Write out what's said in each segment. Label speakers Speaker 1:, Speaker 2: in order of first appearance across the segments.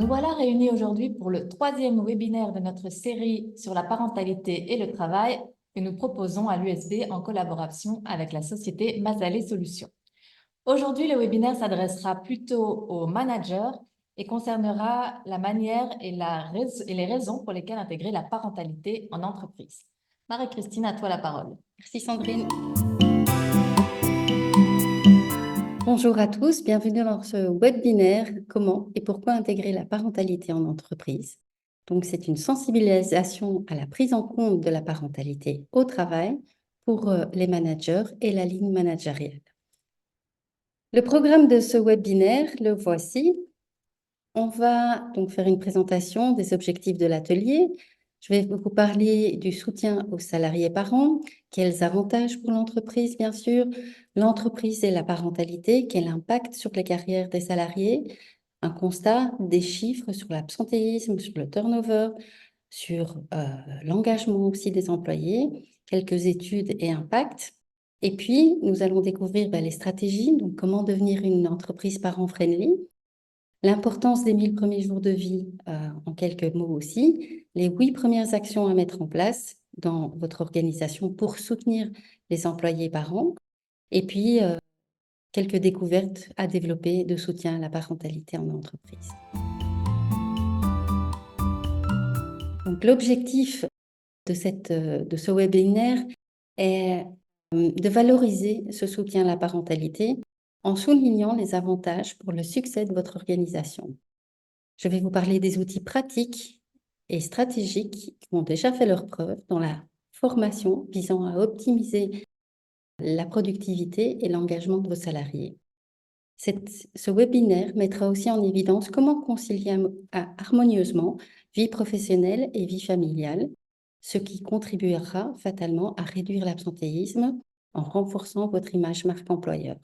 Speaker 1: Nous voilà réunis aujourd'hui pour le troisième webinaire de notre série sur la parentalité et le travail que nous proposons à l'USB en collaboration avec la société Mazalé Solutions. Aujourd'hui, le webinaire s'adressera plutôt aux managers et concernera la manière et les raisons pour lesquelles intégrer la parentalité en entreprise. Marie-Christine, à toi la parole.
Speaker 2: Merci Sandrine. Bonjour à tous, bienvenue dans ce webinaire « Comment et pourquoi intégrer la parentalité en entreprise ?» Donc, c'est une sensibilisation à la prise en compte de la parentalité au travail pour les managers et la ligne managériale. Le programme de ce webinaire, le voici. On va donc faire une présentation des objectifs de l'atelier. Je vais vous parler du soutien aux salariés parents, quels avantages pour l'entreprise, bien sûr, l'entreprise et la parentalité, quel impact sur les carrières des salariés, un constat, des chiffres sur l'absentéisme, sur le turnover, sur l'engagement aussi des employés, quelques études et impacts. Et puis, nous allons découvrir les stratégies, donc comment devenir une entreprise parent-friendly, l'importance des 1000 premiers jours de vie, en quelques mots aussi, les 8 premières actions à mettre en place dans votre organisation pour soutenir les employés parents, et puis quelques découvertes à développer de soutien à la parentalité en entreprise. Donc, l'objectif de ce webinaire est de valoriser ce soutien à la parentalité en soulignant les avantages pour le succès de votre organisation. Je vais vous parler des outils pratiques et stratégiques qui ont déjà fait leur preuve dans la formation visant à optimiser la productivité et l'engagement de vos salariés. Ce webinaire mettra aussi en évidence comment concilier harmonieusement vie professionnelle et vie familiale, ce qui contribuera fatalement à réduire l'absentéisme en renforçant votre image marque employeur.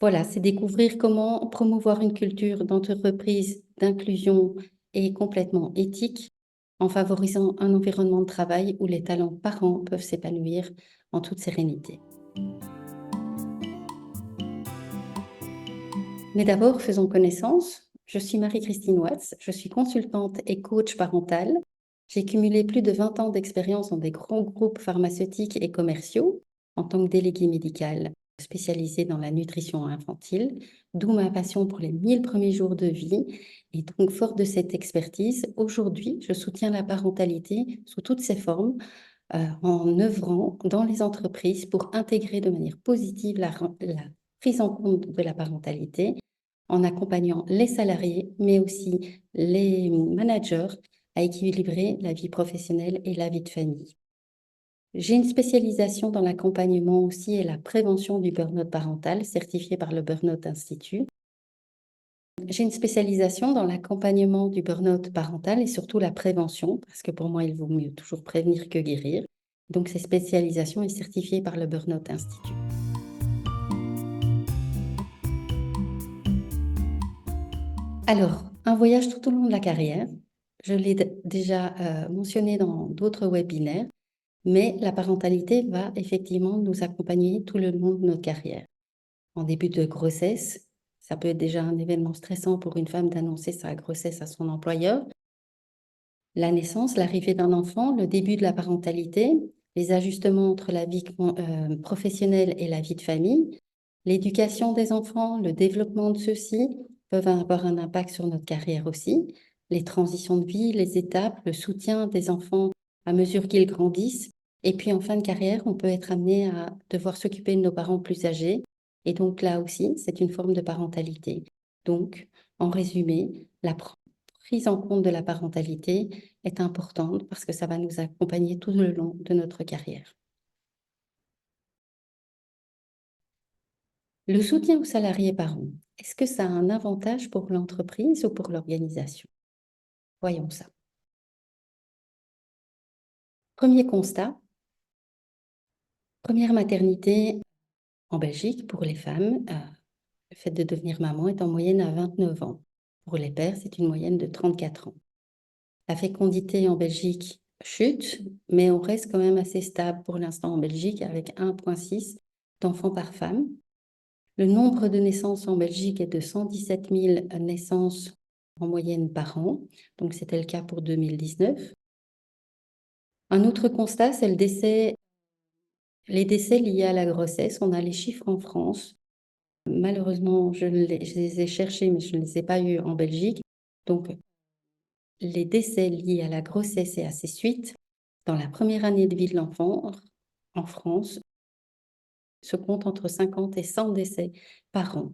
Speaker 2: Voilà, c'est découvrir comment promouvoir une culture d'entreprise, d'inclusion et complètement éthique en favorisant un environnement de travail où les talents parents peuvent s'épanouir en toute sérénité. Mais d'abord, faisons connaissance. Je suis Marie-Christine Watts, je suis consultante et coach parentale. J'ai cumulé plus de 20 ans d'expérience dans des grands groupes pharmaceutiques et commerciaux en tant que déléguée médicale spécialisée dans la nutrition infantile, d'où ma passion pour les 1000 premiers jours de vie. Et donc, fort de cette expertise, aujourd'hui, je soutiens la parentalité sous toutes ses formes, en œuvrant dans les entreprises pour intégrer de manière positive la prise en compte de la parentalité, en accompagnant les salariés, mais aussi les managers à équilibrer la vie professionnelle et la vie de famille. J'ai une spécialisation dans l'accompagnement aussi et la prévention du burn-out parental, certifiée par le Burnout Institute. J'ai une spécialisation dans l'accompagnement du burn-out parental et surtout la prévention, parce que pour moi, il vaut mieux toujours prévenir que guérir. Donc, cette spécialisation est certifiée par le Burnout Institute. Alors, un voyage tout au long de la carrière. Je l'ai déjà mentionné dans d'autres webinaires, mais la parentalité va effectivement nous accompagner tout le long de notre carrière. En début de grossesse, ça peut être déjà un événement stressant pour une femme d'annoncer sa grossesse à son employeur. La naissance, l'arrivée d'un enfant, le début de la parentalité, les ajustements entre la vie professionnelle et la vie de famille, l'éducation des enfants, le développement de ceux-ci peuvent avoir un impact sur notre carrière aussi. Les transitions de vie, les étapes, le soutien des enfants à mesure qu'ils grandissent. Et puis en fin de carrière, on peut être amené à devoir s'occuper de nos parents plus âgés. Et donc là aussi, c'est une forme de parentalité. Donc, en résumé, la prise en compte de la parentalité est importante parce que ça va nous accompagner tout le long de notre carrière. Le soutien aux salariés parents, est-ce que ça a un avantage pour l'entreprise ou pour l'organisation? Voyons ça. Premier constat, première maternité en Belgique pour les femmes, le fait de devenir maman est en moyenne à 29 ans. Pour les pères, c'est une moyenne de 34 ans. La fécondité en Belgique chute, mais on reste quand même assez stable pour l'instant en Belgique avec 1,6 d'enfants par femme. Le nombre de naissances en Belgique est de 117 000 naissances en moyenne par an. Donc, c'était le cas pour 2019. Un autre constat, c'est les décès liés à la grossesse. On a les chiffres en France. Malheureusement, je les ai cherchés, mais je ne les ai pas eus en Belgique. Donc, les décès liés à la grossesse et à ses suites, dans la première année de vie de l'enfant, en France, se comptent entre 50 et 100 décès par an.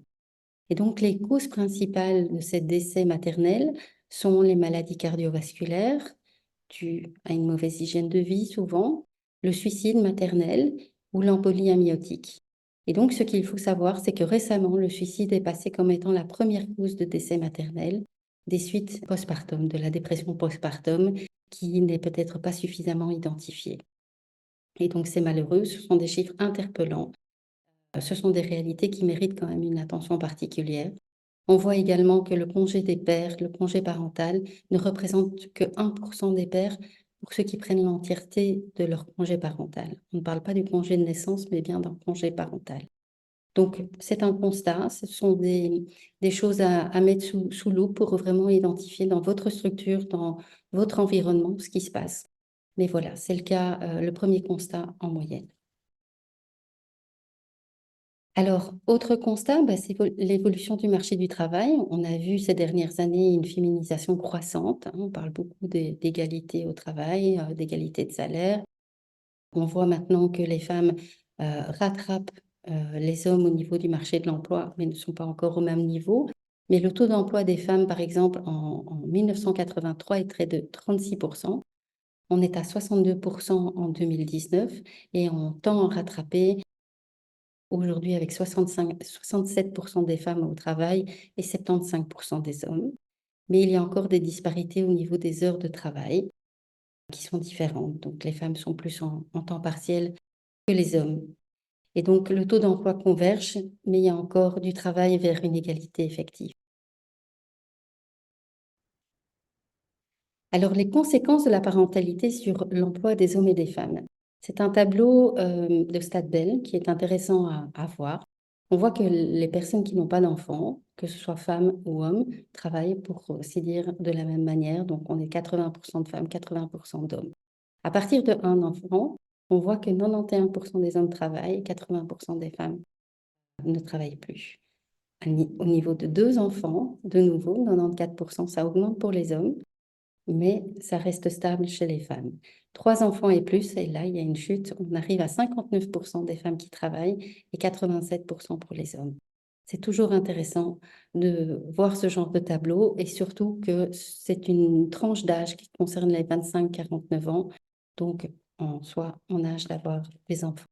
Speaker 2: Et donc, les causes principales de ces décès maternels sont les maladies cardiovasculaires, dues à une mauvaise hygiène de vie souvent, le suicide maternel ou l'embolie amniotique. Et donc, ce qu'il faut savoir, c'est que récemment, le suicide est passé comme étant la première cause de décès maternel des suites postpartum, de la dépression postpartum, qui n'est peut-être pas suffisamment identifiée. Et donc, c'est malheureux, ce sont des chiffres interpellants. Ce sont des réalités qui méritent quand même une attention particulière. On voit également que le congé des pères, le congé parental, ne représente que 1% des pères pour ceux qui prennent l'entièreté de leur congé parental. On ne parle pas du congé de naissance, mais bien d'un congé parental. Donc, c'est un constat, ce sont des choses à mettre sous loupe pour vraiment identifier dans votre structure, dans votre environnement, ce qui se passe. Mais voilà, c'est le cas, le premier constat en moyenne. Alors, autre constat, c'est l'évolution du marché du travail. On a vu ces dernières années une féminisation croissante, hein. On parle beaucoup d'égalité au travail, d'égalité de salaire. On voit maintenant que les femmes rattrapent les hommes au niveau du marché de l'emploi, mais ne sont pas encore au même niveau. Mais le taux d'emploi des femmes, par exemple, en 1983 est de 36%. On est à 62% en 2019 et on tend à rattraper aujourd'hui avec 67% des femmes au travail et 75% des hommes. Mais il y a encore des disparités au niveau des heures de travail qui sont différentes. Donc les femmes sont plus en temps partiel que les hommes. Et donc le taux d'emploi converge, mais il y a encore du travail vers une égalité effective. Alors, les conséquences de la parentalité sur l'emploi des hommes et des femmes. C'est un tableau de Stade Bell qui est intéressant à voir. On voit que les personnes qui n'ont pas d'enfants, que ce soit femmes ou hommes, travaillent pour aussi dire de la même manière. Donc, on est 80% de femmes, 80% d'hommes. À partir de un enfant, on voit que 91% des hommes travaillent, 80% des femmes ne travaillent plus. Au niveau de 2 enfants, de nouveau, 94%, ça augmente pour les hommes, mais ça reste stable chez les femmes. 3 enfants et plus, et là, il y a une chute. On arrive à 59% des femmes qui travaillent et 87% pour les hommes. C'est toujours intéressant de voir ce genre de tableau et surtout que c'est une tranche d'âge qui concerne les 25-49 ans, donc en soi en âge d'avoir des enfants.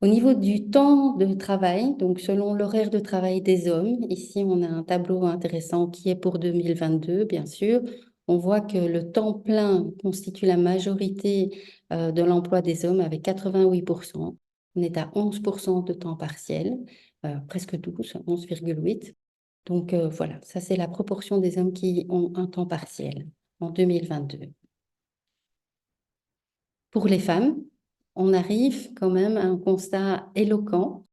Speaker 2: Au niveau du temps de travail, donc selon l'horaire de travail des hommes, ici on a un tableau intéressant qui est pour 2022, bien sûr. On voit que le temps plein constitue la majorité de l'emploi des hommes avec 88%. On est à 11% de temps partiel, presque 12, 11,8. Donc voilà, ça c'est la proportion des hommes qui ont un temps partiel en 2022. Pour les femmes, on arrive quand même à un constat éloquent.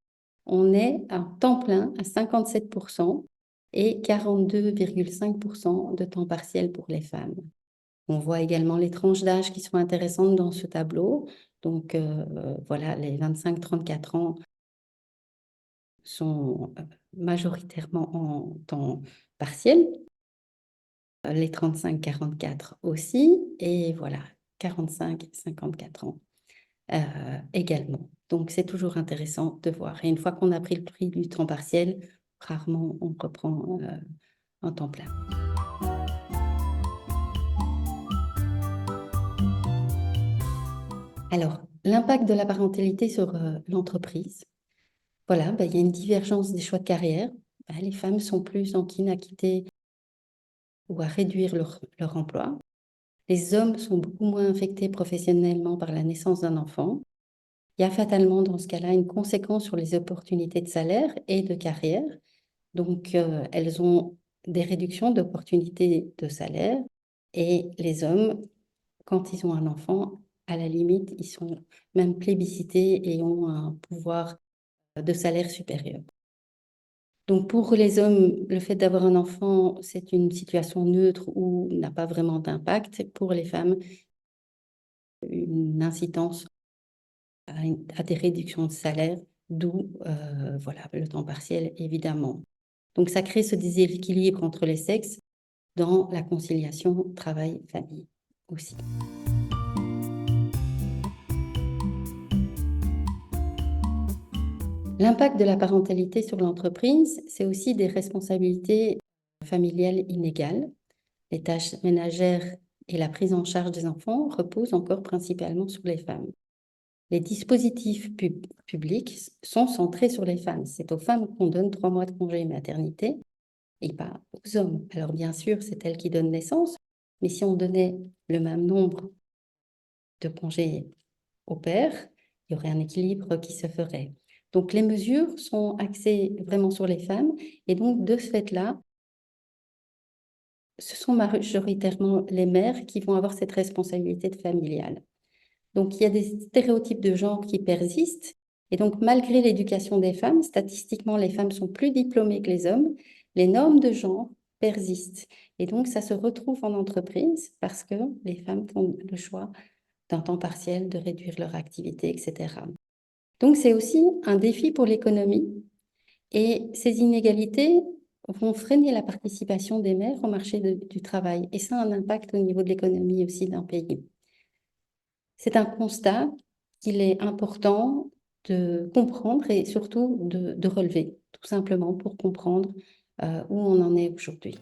Speaker 2: On est à temps plein à 57% et 42,5% de temps partiel pour les femmes. On voit également les tranches d'âge qui sont intéressantes dans ce tableau. Donc voilà, les 25-34 ans sont majoritairement en temps partiel. Les 35-44 aussi. Et voilà, 45-54 ans également. Donc, c'est toujours intéressant de voir. Et une fois qu'on a pris le prix du temps partiel, rarement on reprend un temps plein. Alors, l'impact de la parentalité sur l'entreprise. Voilà, il y a une divergence des choix de carrière. Les femmes sont plus enclines à quitter ou à réduire leur emploi. Les hommes sont beaucoup moins affectés professionnellement par la naissance d'un enfant. Il y a fatalement dans ce cas-là une conséquence sur les opportunités de salaire et de carrière. Donc, elles ont des réductions d'opportunités de salaire et les hommes, quand ils ont un enfant, à la limite, ils sont même plébiscités et ont un pouvoir de salaire supérieur. Donc, pour les hommes, le fait d'avoir un enfant, c'est une situation neutre ou n'a pas vraiment d'impact. Pour les femmes, une incitance à des réductions de salaire, d'où voilà, le temps partiel, évidemment. Donc, ça crée ce déséquilibre entre les sexes dans la conciliation travail-famille aussi. L'impact de la parentalité sur l'entreprise, c'est aussi des responsabilités familiales inégales. Les tâches ménagères et la prise en charge des enfants reposent encore principalement sur les femmes. Les dispositifs publics sont centrés sur les femmes. C'est aux femmes qu'on donne 3 mois de congé maternité et pas aux hommes. Alors bien sûr, c'est elles qui donnent naissance, mais si on donnait le même nombre de congés au père, il y aurait un équilibre qui se ferait. Donc les mesures sont axées vraiment sur les femmes et donc de ce fait-là, ce sont majoritairement les mères qui vont avoir cette responsabilité familiale. Donc il y a des stéréotypes de genre qui persistent et donc malgré l'éducation des femmes, statistiquement les femmes sont plus diplômées que les hommes, les normes de genre persistent et donc ça se retrouve en entreprise parce que les femmes font le choix d'un temps partiel, de réduire leur activité, etc. Donc, c'est aussi un défi pour l'économie et ces inégalités vont freiner la participation des mères au marché du travail et ça a un impact au niveau de l'économie aussi d'un pays. C'est un constat qu'il est important de comprendre et surtout de relever, tout simplement pour comprendre où on en est aujourd'hui.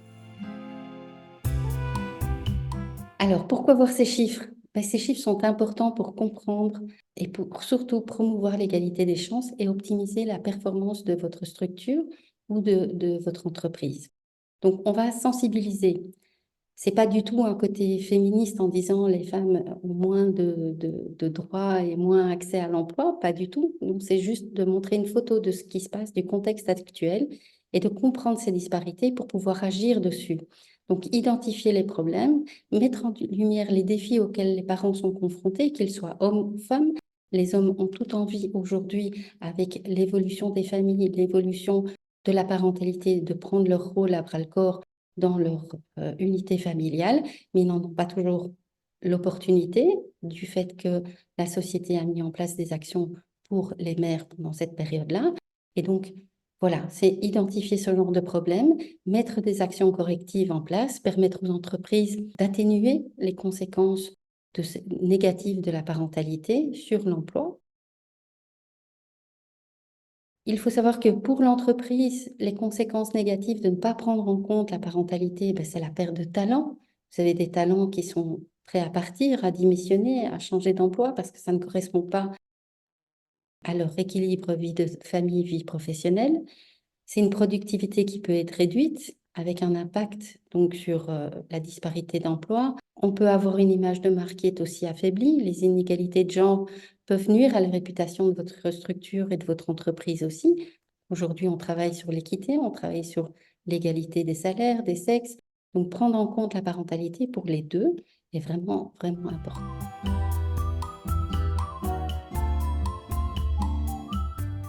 Speaker 2: Alors, pourquoi voir ces chiffres? Ces chiffres sont importants pour comprendre et pour surtout promouvoir l'égalité des chances et optimiser la performance de votre structure ou de votre entreprise. Donc, on va sensibiliser. C'est pas du tout un côté féministe en disant les femmes ont moins de droits et moins accès à l'emploi, pas du tout. Donc, c'est juste de montrer une photo de ce qui se passe, du contexte actuel et de comprendre ces disparités pour pouvoir agir dessus. Donc, identifier les problèmes, mettre en lumière les défis auxquels les parents sont confrontés, qu'ils soient hommes ou femmes. Les hommes ont toute envie aujourd'hui, avec l'évolution des familles, l'évolution de la parentalité, de prendre leur rôle à bras-le-corps dans leur unité familiale, mais ils n'en ont pas toujours l'opportunité du fait que la société a mis en place des actions pour les mères pendant cette période-là. Et donc, voilà, c'est identifier ce genre de problème, mettre des actions correctives en place, permettre aux entreprises d'atténuer les conséquences négatives de la parentalité sur l'emploi. Il faut savoir que pour l'entreprise, les conséquences négatives de ne pas prendre en compte la parentalité, c'est la perte de talent. Vous avez des talents qui sont prêts à partir, à démissionner, à changer d'emploi parce que ça ne correspond pas à leur équilibre vie de famille, vie professionnelle. C'est une productivité qui peut être réduite avec un impact donc sur la disparité d'emploi. On peut avoir une image de marque qui est aussi affaiblie. Les inégalités de genre peuvent nuire à la réputation de votre structure et de votre entreprise aussi. Aujourd'hui, on travaille sur l'équité, on travaille sur l'égalité des salaires, des sexes. Donc, prendre en compte la parentalité pour les deux est vraiment, vraiment important.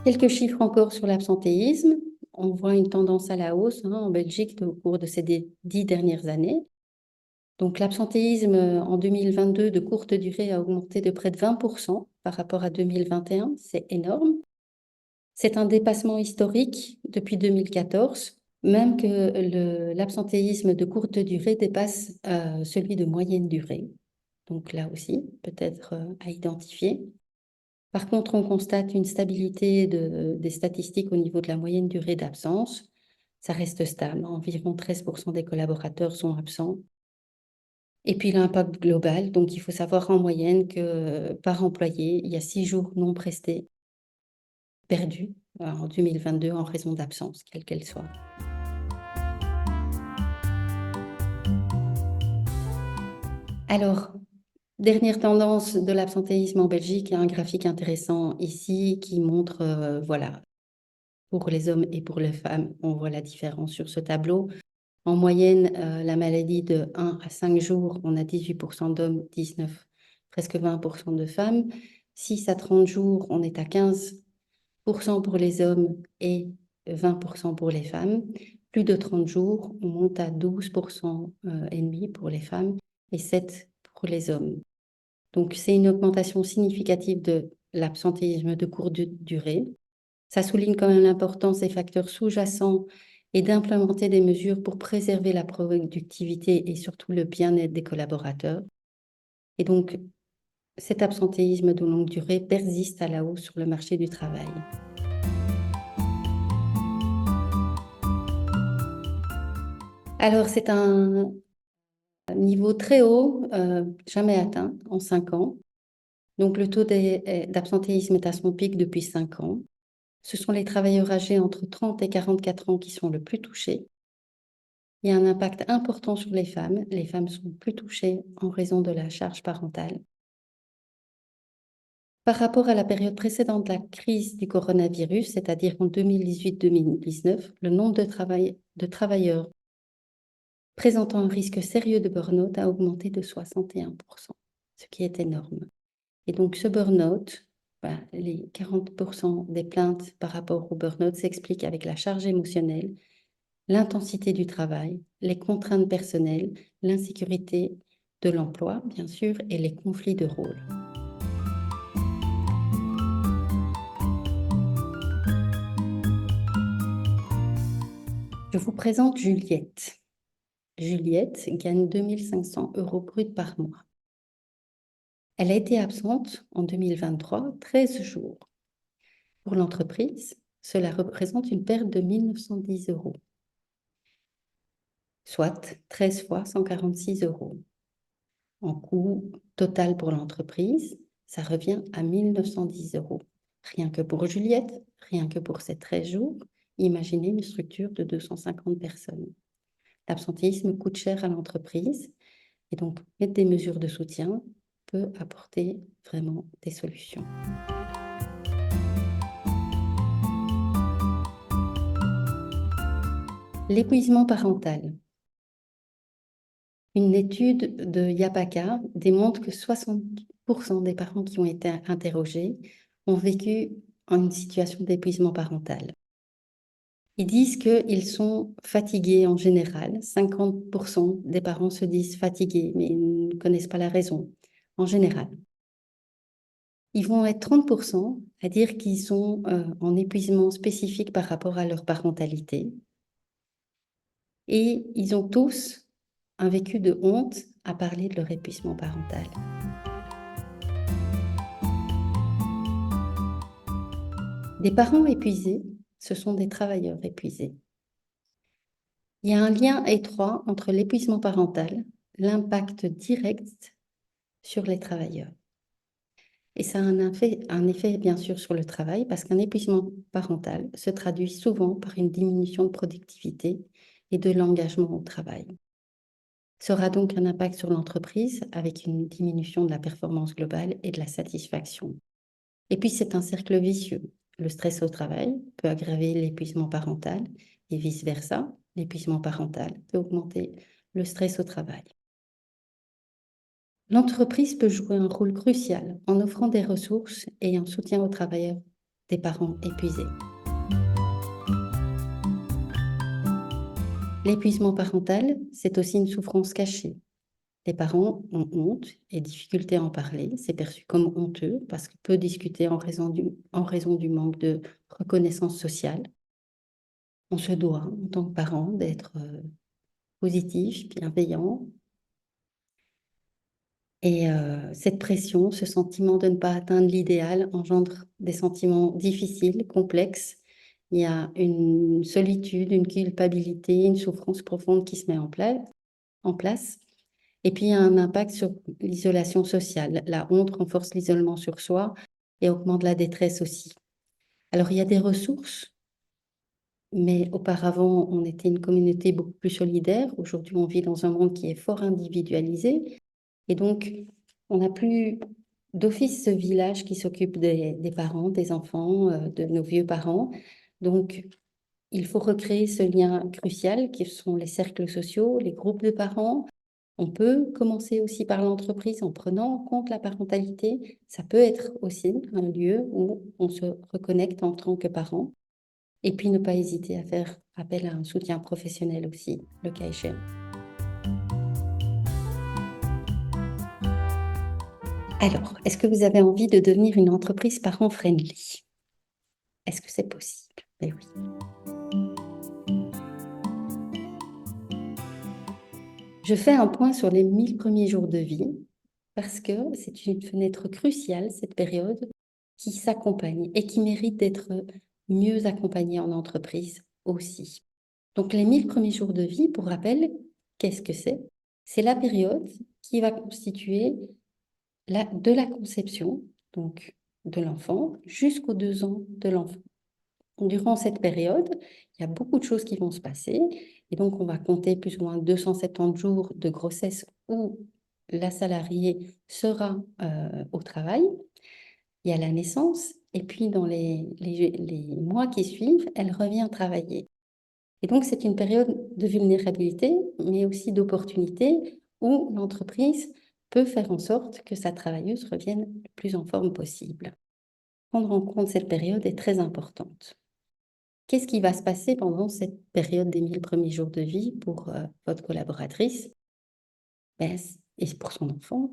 Speaker 2: Quelques chiffres encore sur l'absentéisme. On voit une tendance à la hausse en Belgique au cours de ces 10 dernières années. Donc l'absentéisme en 2022 de courte durée a augmenté de près de 20% par rapport à 2021. C'est énorme. C'est un dépassement historique depuis 2014, même que l'absentéisme de courte durée dépasse celui de moyenne durée. Donc là aussi, peut-être à identifier. Par contre, on constate une stabilité des statistiques au niveau de la moyenne durée d'absence. Ça reste stable. Environ 13% des collaborateurs sont absents. Et puis l'impact global, donc il faut savoir en moyenne que par employé, il y a 6 jours non prestés perdus en 2022 en raison d'absence, quelle qu'elle soit. Alors, dernière tendance de l'absentéisme en Belgique, il y a un graphique intéressant ici qui montre, voilà, pour les hommes et pour les femmes, on voit la différence sur ce tableau. En moyenne, la maladie de 1 à 5 jours, on a 18% d'hommes, 19, presque 20% de femmes. 6 à 30 jours, on est à 15% pour les hommes et 20% pour les femmes. Plus de 30 jours, on monte à 12% et demi pour les femmes et 7% pour les hommes. Donc, c'est une augmentation significative de l'absentéisme de courte durée. Ça souligne quand même l'importance des facteurs sous-jacents et d'implémenter des mesures pour préserver la productivité et surtout le bien-être des collaborateurs. Et donc, cet absentéisme de longue durée persiste à la hausse sur le marché du travail. Alors, c'est un niveau très haut, jamais atteint en 5 ans. Donc, le taux d'absentéisme est à son pic depuis 5 ans. Ce sont les travailleurs âgés entre 30 et 44 ans qui sont le plus touchés. Il y a un impact important sur les femmes. Les femmes sont plus touchées en raison de la charge parentale. Par rapport à la période précédente de la crise du coronavirus, c'est-à-dire en 2018-2019, le nombre de travailleurs présentant un risque sérieux de burn-out a augmenté de 61%, ce qui est énorme. Et donc ce burn-out, les 40% des plaintes par rapport au burn-out s'expliquent avec la charge émotionnelle, l'intensité du travail, les contraintes personnelles, l'insécurité de l'emploi, bien sûr, et les conflits de rôle. Je vous présente Juliette. Juliette gagne 2 500 € bruts par mois. Elle a été absente en 2023, 13 jours. Pour l'entreprise, cela représente une perte de 1 910 €, soit 13 fois 146 €. En coût total pour l'entreprise, ça revient à 1 910 €. Rien que pour Juliette, rien que pour ces 13 jours, imaginez une structure de 250 personnes. L'absentéisme coûte cher à l'entreprise et donc mettre des mesures de soutien peut apporter vraiment des solutions. L'épuisement parental. Une étude de Yapaka démontre que 60% des parents qui ont été interrogés ont vécu une situation d'épuisement parental. Ils disent qu'ils sont fatigués en général. 50% des parents se disent fatigués, mais ils ne connaissent pas la raison, en général. Ils vont être 30% à dire qu'ils sont en épuisement spécifique par rapport à leur parentalité. Et ils ont tous un vécu de honte à parler de leur épuisement parental. Des parents épuisés, ce sont des travailleurs épuisés. Il y a un lien étroit entre l'épuisement parental, l'impact direct sur les travailleurs. Et ça a un effet bien sûr sur le travail parce qu'un épuisement parental se traduit souvent par une diminution de productivité et de l'engagement au travail. Ça aura donc un impact sur l'entreprise avec une diminution de la performance globale et de la satisfaction. Et puis c'est un cercle vicieux. Le stress au travail peut aggraver l'épuisement parental et vice-versa. L'épuisement parental peut augmenter le stress au travail. L'entreprise peut jouer un rôle crucial en offrant des ressources et un soutien aux travailleurs des parents épuisés. L'épuisement parental, c'est aussi une souffrance cachée. Les parents ont honte et difficulté à en parler. C'est perçu comme honteux parce que peu discuté en raison du manque de reconnaissance sociale. On se doit, en tant que parent, d'être positif, bienveillant. Et cette pression, ce sentiment de ne pas atteindre l'idéal engendre des sentiments difficiles, complexes. Il y a une solitude, une culpabilité, une souffrance profonde qui se met en place. Et puis, il y a un impact sur l'isolation sociale. La honte renforce l'isolement sur soi et augmente la détresse aussi. Alors, il y a des ressources, mais auparavant, on était une communauté beaucoup plus solidaire. Aujourd'hui, on vit dans un monde qui est fort individualisé. Et donc, on n'a plus d'office ce village qui s'occupe des parents, des enfants, de nos vieux parents. Donc, il faut recréer ce lien crucial qui sont les cercles sociaux, les groupes de parents. On peut commencer aussi par l'entreprise en prenant en compte la parentalité. Ça peut être aussi un lieu où on se reconnecte en tant que parents. Et puis ne pas hésiter à faire appel à un soutien professionnel aussi, le cas échéant. Alors, est-ce que vous avez envie de devenir une entreprise parent-friendly? Est-ce que c'est possible? Eh oui. Je fais un point sur les 1000 premiers jours de vie parce que c'est une fenêtre cruciale, cette période, qui s'accompagne et qui mérite d'être mieux accompagnée en entreprise aussi. Donc, les 1000 premiers jours de vie, pour rappel, qu'est-ce que c'est? C'est la période qui va constituer de la conception, donc de l'enfant, jusqu'aux 2 ans de l'enfant. Durant cette période, il y a beaucoup de choses qui vont se passer et donc on va compter plus ou moins 270 jours de grossesse où la salariée sera au travail. Il y a la naissance et puis dans les mois qui suivent, elle revient travailler. Et donc c'est une période de vulnérabilité, mais aussi d'opportunité où l'entreprise peut faire en sorte que sa travailleuse revienne le plus en forme possible. Prendre en compte cette période est très importante. Qu'est-ce qui va se passer pendant cette période des 1000 premiers jours de vie pour votre collaboratrice? Et pour son enfant?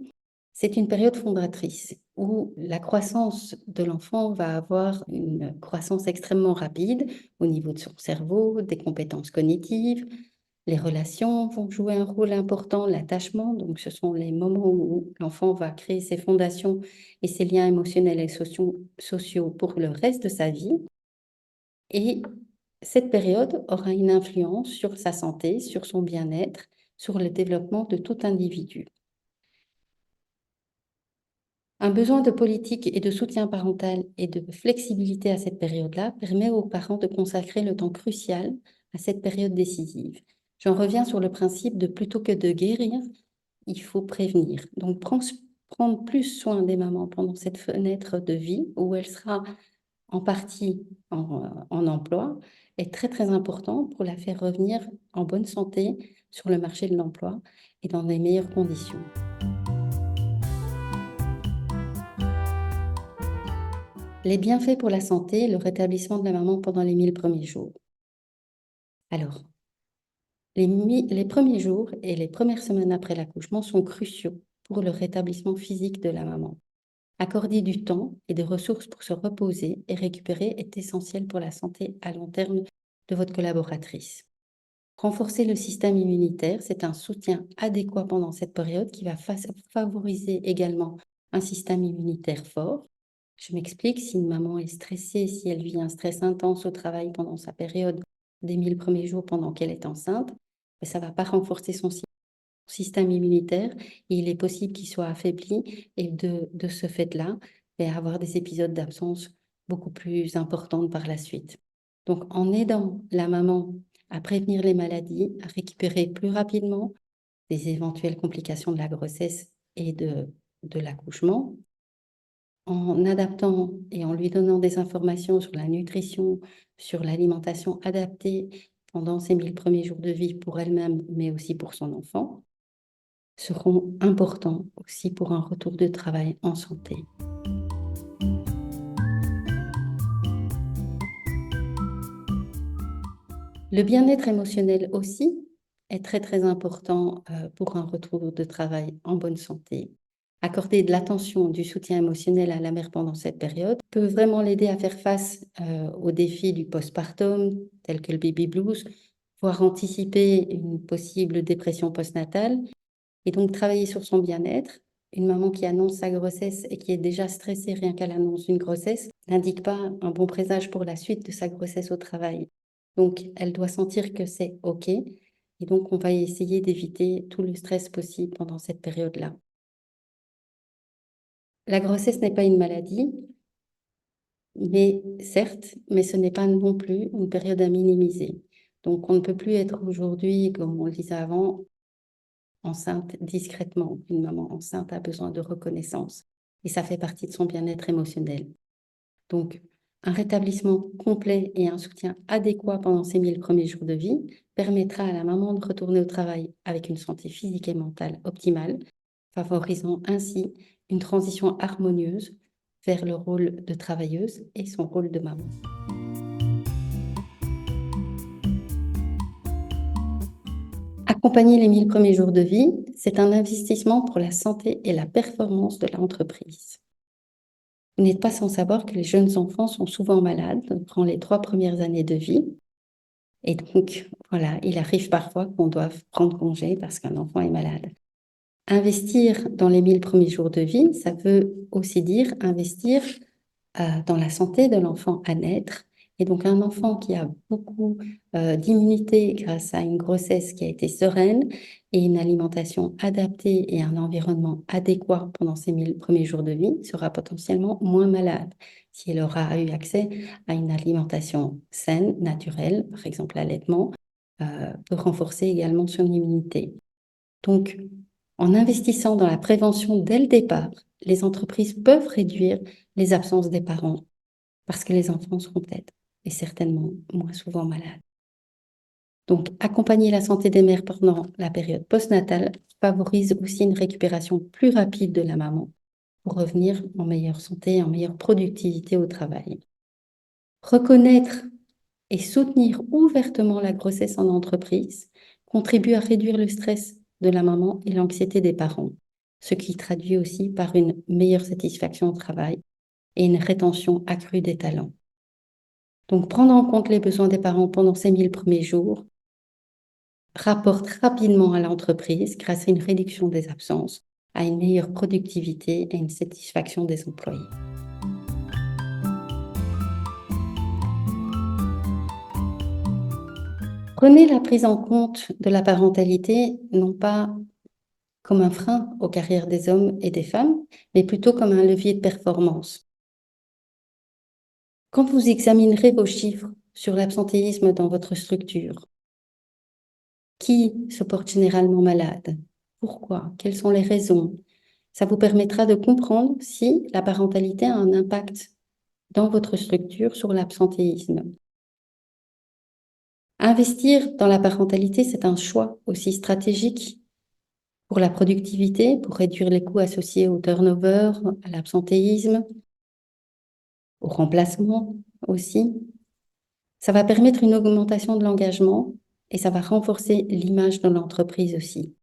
Speaker 2: C'est une période fondatrice où la croissance de l'enfant va avoir une croissance extrêmement rapide au niveau de son cerveau, des compétences cognitives. Les relations vont jouer un rôle important, l'attachement, donc ce sont les moments où l'enfant va créer ses fondations et ses liens émotionnels et sociaux pour le reste de sa vie. Et cette période aura une influence sur sa santé, sur son bien-être, sur le développement de tout individu. Un besoin de politique et de soutien parental et de flexibilité à cette période-là permet aux parents de consacrer le temps crucial à cette période décisive. J'en reviens sur le principe de plutôt que de guérir, il faut prévenir. Donc prendre plus soin des mamans pendant cette fenêtre de vie où elle sera en partie en emploi est très très important pour la faire revenir en bonne santé sur le marché de l'emploi et dans les meilleures conditions. Les bienfaits pour la santé, le rétablissement de la maman pendant les 1000 premiers jours. Alors, les premiers jours et les premières semaines après l'accouchement sont cruciaux pour le rétablissement physique de la maman. Accorder du temps et des ressources pour se reposer et récupérer est essentiel pour la santé à long terme de votre collaboratrice. Renforcer le système immunitaire, c'est un soutien adéquat pendant cette période qui va favoriser également un système immunitaire fort. Je m'explique, si une maman est stressée, si elle vit un stress intense au travail pendant sa période des 1000 premiers jours pendant qu'elle est enceinte, ça ne va pas renforcer son système immunitaire. Il est possible qu'il soit affaibli et de ce fait-là, avoir des épisodes d'absence beaucoup plus importantes par la suite. Donc, en aidant la maman à prévenir les maladies, à récupérer plus rapidement des éventuelles complications de la grossesse et de l'accouchement, en adaptant et en lui donnant des informations sur la nutrition, sur l'alimentation adaptée pendant ces 1000 premiers jours de vie pour elle-même, mais aussi pour son enfant, seront importants aussi pour un retour de travail en santé. Le bien-être émotionnel aussi est très très important pour un retour de travail en bonne santé. Accorder de l'attention, du soutien émotionnel à la mère pendant cette période peut vraiment l'aider à faire face aux défis du postpartum, tels que le baby blues, voire anticiper une possible dépression postnatale, et donc travailler sur son bien-être. Une maman qui annonce sa grossesse et qui est déjà stressée rien qu'à l'annonce d'une grossesse n'indique pas un bon présage pour la suite de sa grossesse au travail. Donc, elle doit sentir que c'est OK. Et donc, on va essayer d'éviter tout le stress possible pendant cette période-là. La grossesse n'est pas une maladie, mais certes, mais ce n'est pas non plus une période à minimiser. Donc, on ne peut plus être aujourd'hui, comme on le disait avant, enceinte discrètement. Une maman enceinte a besoin de reconnaissance et ça fait partie de son bien-être émotionnel. Donc, un rétablissement complet et un soutien adéquat pendant ces 1000 premiers jours de vie permettra à la maman de retourner au travail avec une santé physique et mentale optimale, favorisant ainsi une transition harmonieuse vers le rôle de travailleuse et son rôle de maman. Accompagner les 1000 premiers jours de vie, c'est un investissement pour la santé et la performance de l'entreprise. Vous n'êtes pas sans savoir que les jeunes enfants sont souvent malades durant les 3 premières années de vie. Et donc, voilà, il arrive parfois qu'on doive prendre congé parce qu'un enfant est malade. Investir dans les 1000 premiers jours de vie, ça veut aussi dire investir dans la santé de l'enfant à naître. Et donc, un enfant qui a beaucoup d'immunité grâce à une grossesse qui a été sereine et une alimentation adaptée et un environnement adéquat pendant ces 1000 premiers jours de vie sera potentiellement moins malade si elle aura eu accès à une alimentation saine, naturelle, par exemple l'allaitement, peut renforcer également son immunité. Donc, en investissant dans la prévention dès le départ, les entreprises peuvent réduire les absences des parents parce que les enfants seront peut-être et certainement moins souvent malades. Donc, accompagner la santé des mères pendant la période postnatale favorise aussi une récupération plus rapide de la maman pour revenir en meilleure santé, en meilleure productivité au travail. Reconnaître et soutenir ouvertement la grossesse en entreprise contribue à réduire le stress de la maman et l'anxiété des parents, ce qui traduit aussi par une meilleure satisfaction au travail et une rétention accrue des talents. Donc, prendre en compte les besoins des parents pendant ces 1000 premiers jours rapporte rapidement à l'entreprise grâce à une réduction des absences, à une meilleure productivité et une satisfaction des employés. Prenez la prise en compte de la parentalité non pas comme un frein aux carrières des hommes et des femmes, mais plutôt comme un levier de performance. Quand vous examinerez vos chiffres sur l'absentéisme dans votre structure, qui se porte généralement malade? Pourquoi? Quelles sont les raisons? Ça vous permettra de comprendre si la parentalité a un impact dans votre structure sur l'absentéisme. Investir dans la parentalité, c'est un choix aussi stratégique pour la productivité, pour réduire les coûts associés au turnover, à l'absentéisme, au remplacement aussi. Ça va permettre une augmentation de l'engagement et ça va renforcer l'image de l'entreprise aussi.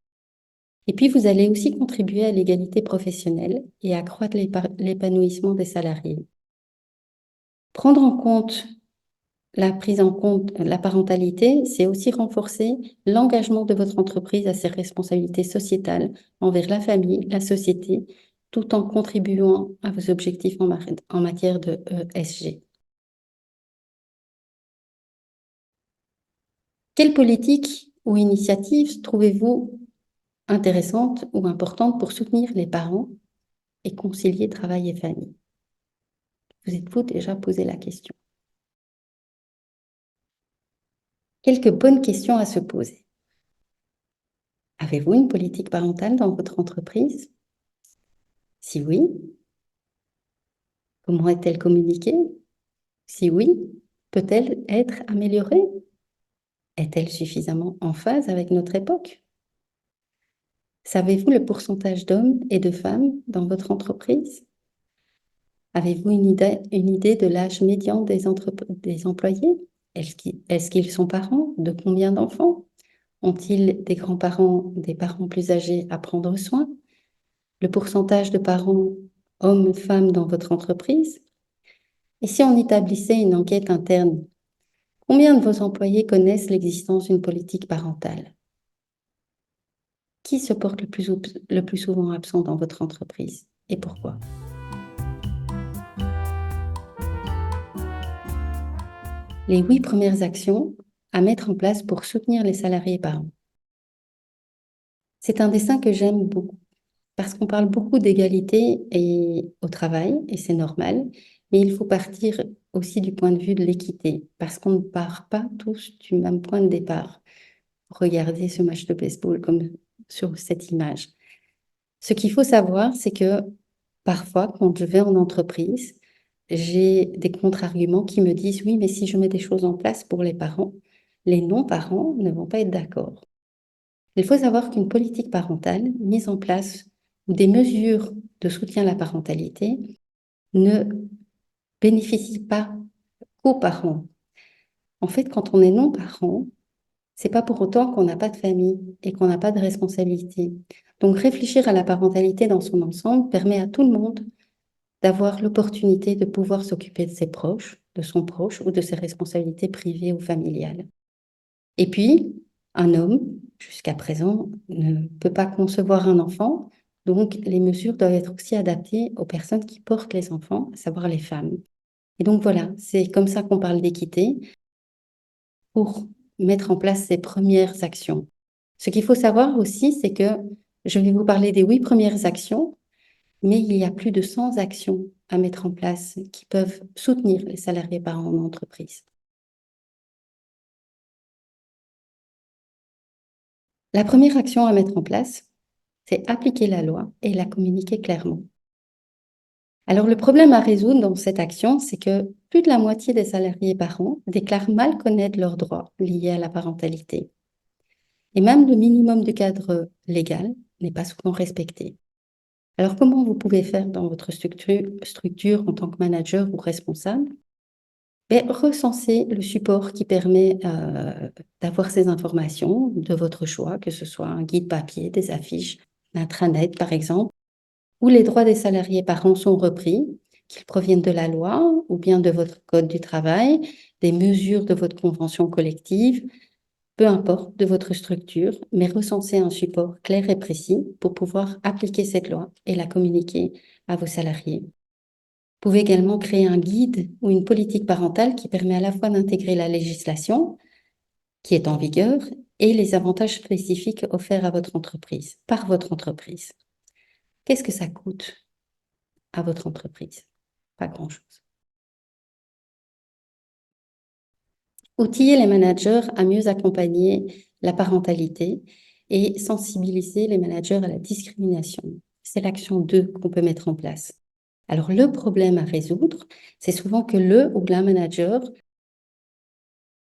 Speaker 2: Et puis, vous allez aussi contribuer à l'égalité professionnelle et accroître l'épanouissement des salariés. Prendre en compte la prise en compte de la parentalité, c'est aussi renforcer l'engagement de votre entreprise à ses responsabilités sociétales envers la famille, la société, tout en contribuant à vos objectifs en matière de ESG. Quelle politique ou initiative trouvez-vous intéressante ou importante pour soutenir les parents et concilier travail et famille? Vous êtes-vous déjà posé la question? Quelques bonnes questions à se poser. Avez-vous une politique parentale dans votre entreprise? Si oui, comment est-elle communiquée? Si oui, peut-elle être améliorée? Est-elle suffisamment en phase avec notre époque? Savez-vous le pourcentage d'hommes et de femmes dans votre entreprise? Avez-vous une idée de l'âge médian des employés? Est-ce qu'ils sont parents? De combien d'enfants? Ont-ils des grands-parents, des parents plus âgés à prendre soin? Le pourcentage de parents hommes, femmes dans votre entreprise? Et si on établissait une enquête interne, combien de vos employés connaissent l'existence d'une politique parentale? Qui se porte le plus souvent absent dans votre entreprise et pourquoi? Les 8 premières actions à mettre en place pour soutenir les salariés et parents. C'est un dessin que j'aime beaucoup parce qu'on parle beaucoup d'égalité au travail et c'est normal, mais il faut partir aussi du point de vue de l'équité parce qu'on ne part pas tous du même point de départ. Regardez ce match de baseball comme sur cette image. Ce qu'il faut savoir, c'est que parfois, quand je vais en entreprise, j'ai des contre-arguments qui me disent: «Oui, mais si je mets des choses en place pour les parents, les non-parents ne vont pas être d'accord». Il faut savoir qu'une politique parentale mise en place ou des mesures de soutien à la parentalité ne bénéficient pas qu'aux parents. En fait, quand on est non-parent, C'est pas pour autant qu'on n'a pas de famille et qu'on n'a pas de responsabilité. Donc, réfléchir à la parentalité dans son ensemble permet à tout le monde d'avoir l'opportunité de pouvoir s'occuper de ses proches, de son proche ou de ses responsabilités privées ou familiales. Et puis, un homme, jusqu'à présent, ne peut pas concevoir un enfant, donc les mesures doivent être aussi adaptées aux personnes qui portent les enfants, à savoir les femmes. Et donc voilà, c'est comme ça qu'on parle d'équité pour mettre en place ces premières actions. Ce qu'il faut savoir aussi, c'est que je vais vous parler des 8 premières actions, mais il y a plus de 100 actions à mettre en place qui peuvent soutenir les salariés parents en entreprise. La première action à mettre en place, c'est appliquer la loi et la communiquer clairement. Alors le problème à résoudre dans cette action, c'est que plus de la moitié des salariés parents déclarent mal connaître leurs droits liés à la parentalité. Et même le minimum de cadre légal n'est pas souvent respecté. Alors comment vous pouvez faire dans votre structure en tant que manager ou responsable? Recenser le support qui permet d'avoir ces informations de votre choix, que ce soit un guide papier, des affiches, l'intranet par exemple, où les droits des salariés parents sont repris, qu'ils proviennent de la loi ou bien de votre code du travail, des mesures de votre convention collective, peu importe de votre structure, mais recenser un support clair et précis pour pouvoir appliquer cette loi et la communiquer à vos salariés. Vous pouvez également créer un guide ou une politique parentale qui permet à la fois d'intégrer la législation qui est en vigueur et les avantages spécifiques offerts à votre entreprise, par votre entreprise. Qu'est-ce que ça coûte à votre entreprise? Pas grand-chose. Outiller les managers à mieux accompagner la parentalité et sensibiliser les managers à la discrimination. C'est l'action 2 qu'on peut mettre en place. Alors, le problème à résoudre, c'est souvent que le ou la manager,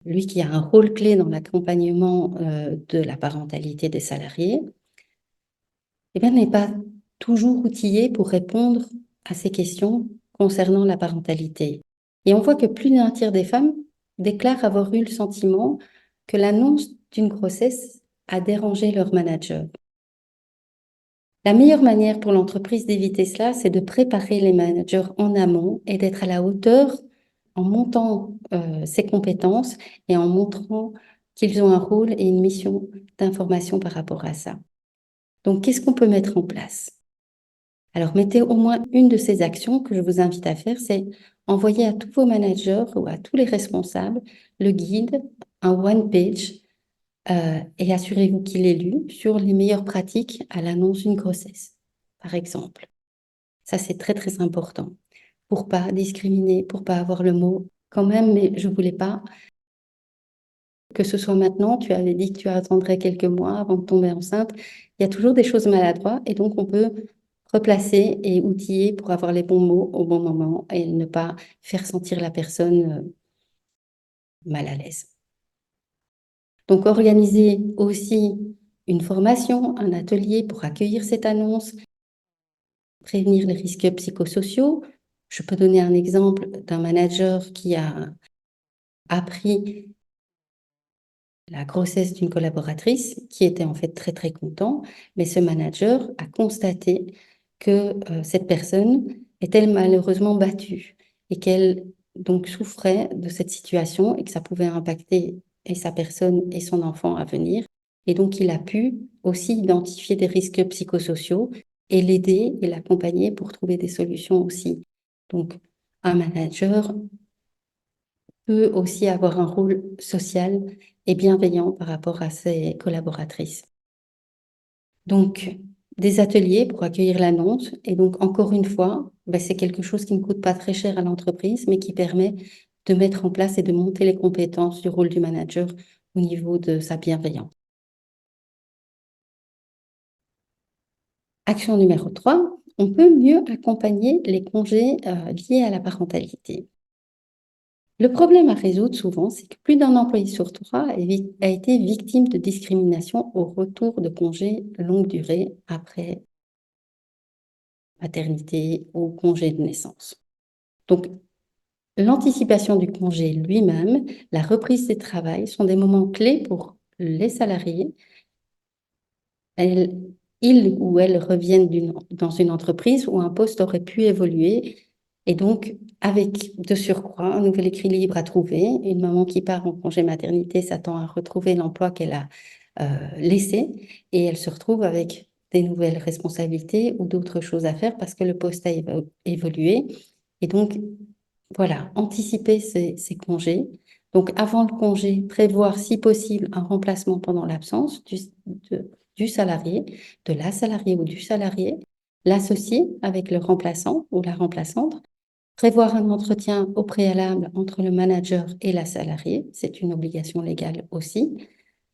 Speaker 2: lui qui a un rôle clé dans l'accompagnement de la parentalité des salariés, n'est pas toujours outillé pour répondre à ces questions concernant la parentalité. Et on voit que plus d'un tiers des femmes déclarent avoir eu le sentiment que l'annonce d'une grossesse a dérangé leur manager. La meilleure manière pour l'entreprise d'éviter cela, c'est de préparer les managers en amont et d'être à la hauteur en montant ses compétences et en montrant qu'ils ont un rôle et une mission d'information par rapport à ça. Donc, qu'est-ce qu'on peut mettre en place? Alors, mettez au moins une de ces actions que je vous invite à faire, c'est envoyer à tous vos managers ou à tous les responsables le guide, un one-page, et assurez-vous qu'il est lu sur les meilleures pratiques à l'annonce d'une grossesse, par exemple. Ça, c'est très, très important pour pas discriminer, pour pas avoir le mot quand même, mais je voulais pas que ce soit maintenant. Tu avais dit que tu attendrais quelques mois avant de tomber enceinte. Il y a toujours des choses maladroites et donc on peut replacer et outiller pour avoir les bons mots au bon moment et ne pas faire sentir la personne mal à l'aise. Donc, organiser aussi une formation, un atelier pour accueillir cette annonce, prévenir les risques psychosociaux. Je peux donner un exemple d'un manager qui a appris la grossesse d'une collaboratrice qui était en fait très très content, mais ce manager a constaté que cette personne était malheureusement battue et qu'elle donc souffrait de cette situation et que ça pouvait impacter et sa personne et son enfant à venir. Et donc il a pu aussi identifier des risques psychosociaux et l'aider et l'accompagner pour trouver des solutions aussi. Donc un manager peut aussi avoir un rôle social et bienveillant par rapport à ses collaboratrices. Donc, des ateliers pour accueillir l'annonce. Et donc, encore une fois, c'est quelque chose qui ne coûte pas très cher à l'entreprise, mais qui permet de mettre en place et de monter les compétences du rôle du manager au niveau de sa bienveillance. Action numéro 3, on peut mieux accompagner les congés liés à la parentalité. Le problème à résoudre souvent, c'est que plus d'un employé sur 3 a été victime de discrimination au retour de congés longue durée après maternité ou congé de naissance. Donc, l'anticipation du congé lui-même, la reprise du travail sont des moments clés pour les salariés, ils ou elles reviennent dans une entreprise où un poste aurait pu évoluer. Et donc, avec de surcroît un nouvel équilibre à trouver, une maman qui part en congé maternité s'attend à retrouver l'emploi qu'elle a laissé et elle se retrouve avec des nouvelles responsabilités ou d'autres choses à faire parce que le poste a évolué. Et donc, voilà, anticiper ces congés. Donc, avant le congé, prévoir si possible un remplacement pendant l'absence du salarié, de la salariée ou du salarié, l'associer avec le remplaçant ou la remplaçante, prévoir un entretien au préalable entre le manager et la salariée, c'est une obligation légale aussi.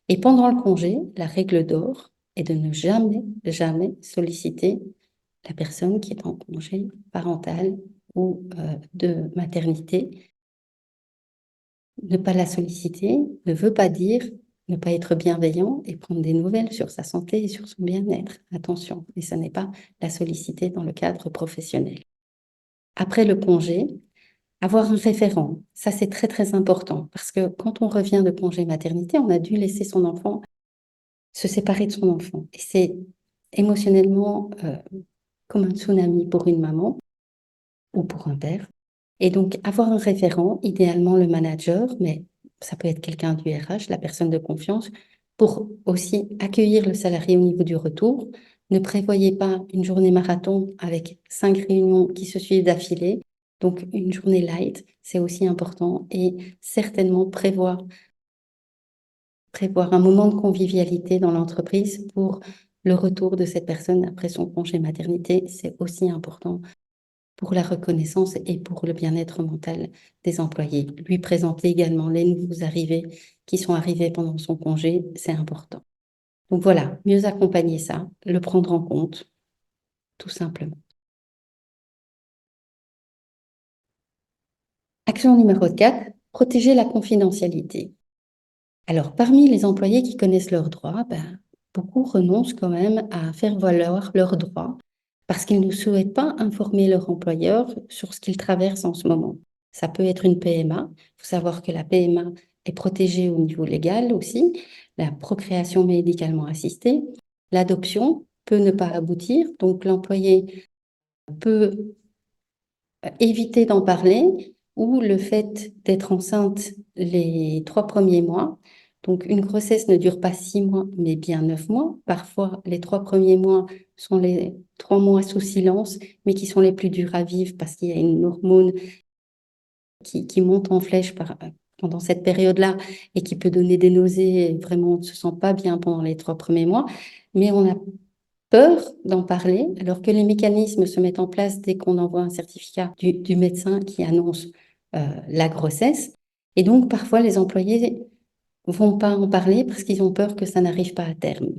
Speaker 2: Et pendant le congé, la règle d'or est de ne jamais, jamais solliciter la personne qui est en congé parental ou de maternité. Ne pas la solliciter ne veut pas dire ne pas être bienveillant et prendre des nouvelles sur sa santé et sur son bien-être. Attention, mais ce n'est pas la solliciter dans le cadre professionnel. Après le congé, avoir un référent, ça c'est très très important parce que quand on revient de congé maternité, on a dû laisser son enfant se séparer de son enfant. Et c'est émotionnellement comme un tsunami pour une maman ou pour un père. Et donc, avoir un référent, idéalement le manager, mais ça peut être quelqu'un du RH, la personne de confiance, pour aussi accueillir le salarié au niveau du retour. Ne prévoyez pas une journée marathon avec 5 réunions qui se suivent d'affilée. Donc, une journée light, c'est aussi important. Et certainement prévoir un moment de convivialité dans l'entreprise pour le retour de cette personne après son congé maternité. C'est aussi important pour la reconnaissance et pour le bien-être mental des employés. Lui présenter également les nouveaux arrivés qui sont arrivés pendant son congé, c'est important. Donc voilà, mieux accompagner ça, le prendre en compte, tout simplement. Action numéro 4, protéger la confidentialité. Alors, parmi les employés qui connaissent leurs droits, beaucoup renoncent quand même à faire valoir leurs droits parce qu'ils ne souhaitent pas informer leur employeur sur ce qu'ils traversent en ce moment. Ça peut être une PMA. Il faut savoir que la PMA est protégée au niveau légal aussi, la procréation médicalement assistée. L'adoption peut ne pas aboutir, donc l'employé peut éviter d'en parler ou le fait d'être enceinte les 3 premiers mois. Donc, une grossesse ne dure pas 6 mois, mais bien 9 mois. Parfois, les 3 premiers mois sont les 3 mois sous silence, mais qui sont les plus durs à vivre parce qu'il y a une hormone qui monte en flèche pendant cette période-là et qui peut donner des nausées. Et vraiment, on ne se sent pas bien pendant les 3 premiers mois. Mais on a peur d'en parler, alors que les mécanismes se mettent en place dès qu'on envoie un certificat du médecin qui annonce la grossesse. Et donc, parfois, les employés vont pas en parler parce qu'ils ont peur que ça n'arrive pas à terme.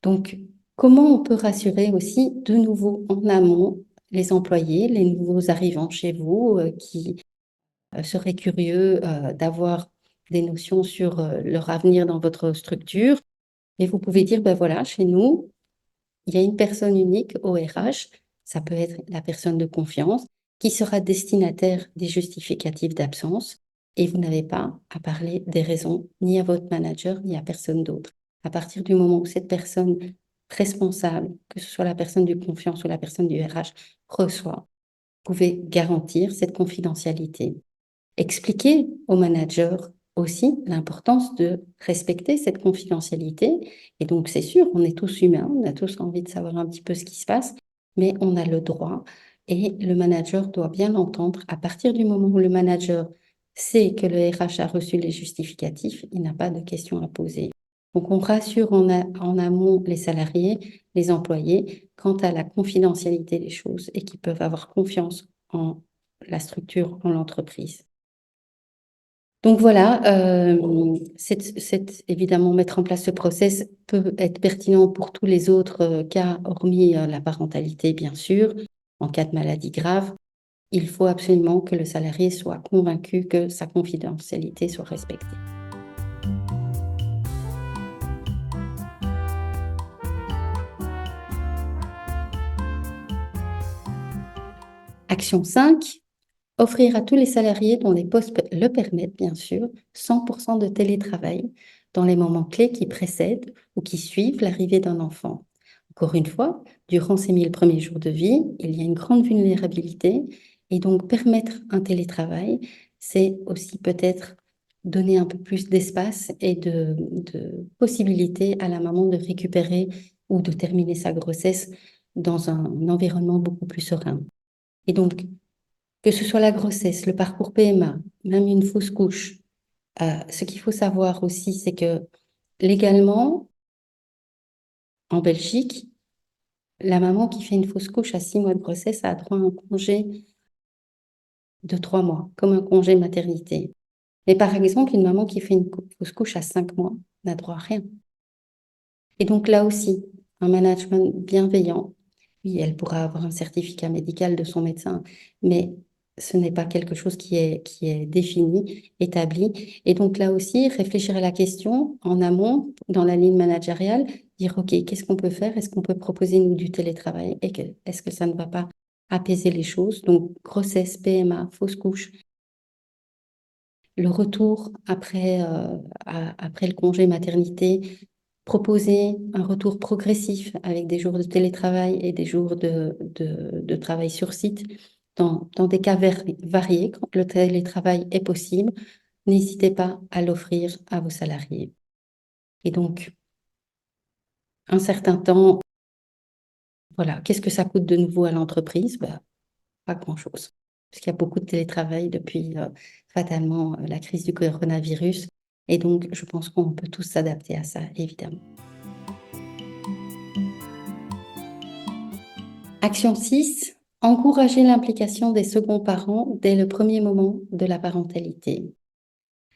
Speaker 2: Donc, comment on peut rassurer aussi de nouveau en amont les employés, les nouveaux arrivants chez vous qui seraient curieux d'avoir des notions sur leur avenir dans votre structure. Et vous pouvez dire, voilà, chez nous, il y a une personne unique au RH, ça peut être la personne de confiance, qui sera destinataire des justificatifs d'absence et vous n'avez pas à parler des raisons ni à votre manager ni à personne d'autre. À partir du moment où cette personne responsable, que ce soit la personne de confiance ou la personne du RH, reçoit, vous pouvez garantir cette confidentialité. Expliquer au manager aussi l'importance de respecter cette confidentialité. Et donc, c'est sûr, on est tous humains, on a tous envie de savoir un petit peu ce qui se passe, mais on a le droit et le manager doit bien l'entendre. À partir du moment où le manager sait que le RH a reçu les justificatifs, il n'a pas de questions à poser. Donc, on rassure en amont les salariés, les employés, quant à la confidentialité des choses et qu'ils peuvent avoir confiance en la structure, en l'entreprise. Donc voilà, évidemment, mettre en place ce process peut être pertinent pour tous les autres cas, hormis la parentalité, bien sûr. En cas de maladie grave, il faut absolument que le salarié soit convaincu que sa confidentialité soit respectée. Action 5, offrir à tous les salariés dont les postes le permettent, bien sûr, 100% de télétravail. dans les moments clés qui précèdent ou qui suivent l'arrivée d'un enfant. Encore une fois, durant ces 1000 premiers jours de vie, il y a une grande vulnérabilité et donc permettre un télétravail, c'est aussi peut-être donner un peu plus d'espace et de possibilité à la maman de récupérer ou de terminer sa grossesse dans un environnement beaucoup plus serein. Et donc, que ce soit la grossesse, le parcours PMA, même une fausse couche, ce qu'il faut savoir aussi, c'est que légalement, en Belgique, la maman qui fait une fausse couche à 6 mois de grossesse a droit à un congé de 3 mois, comme un congé maternité. Mais par exemple, une maman qui fait une fausse couche à 5 mois n'a droit à rien. Et donc là aussi, un management bienveillant, oui, elle pourra avoir un certificat médical de son médecin, mais ce n'est pas quelque chose qui est défini, établi. Et donc là aussi, réfléchir à la question en amont, dans la ligne managériale, dire, OK, qu'est-ce qu'on peut faire? Est-ce qu'on peut proposer, nous, du télétravail? Et est-ce que ça ne va pas apaiser les choses? Donc, grossesse, PMA, fausse couche, le retour après le congé maternité, proposer un retour progressif avec des jours de télétravail et des jours de travail sur site dans des cas variés, quand le télétravail est possible, n'hésitez pas à l'offrir à vos salariés. Et donc, un certain temps, voilà, qu'est-ce que ça coûte de nouveau à l'entreprise? Pas grand-chose, parce qu'il y a beaucoup de télétravail depuis fatalement la crise du coronavirus. Et donc, je pense qu'on peut tous s'adapter à ça, évidemment. Action 6, encourager l'implication des seconds parents dès le premier moment de la parentalité.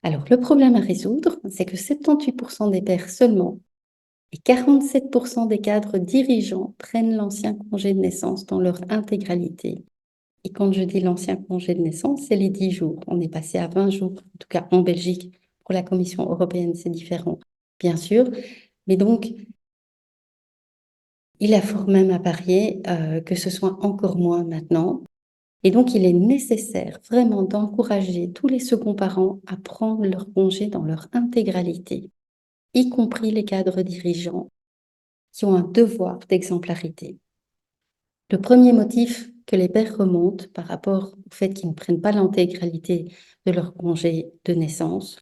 Speaker 2: Alors, le problème à résoudre, c'est que 78% des pères seulement et 47% des cadres dirigeants prennent l'ancien congé de naissance dans leur intégralité. Et quand je dis l'ancien congé de naissance, c'est les 10 jours. On est passé à 20 jours, en tout cas en Belgique. Pour la Commission européenne, c'est différent, bien sûr. Mais donc, il a fort même à parier que ce soit encore moins maintenant. Et donc, il est nécessaire vraiment d'encourager tous les seconds parents à prendre leur congé dans leur intégralité, y compris les cadres dirigeants qui ont un devoir d'exemplarité. Le premier motif que les pères remontent par rapport au fait qu'ils ne prennent pas l'intégralité de leur congé de naissance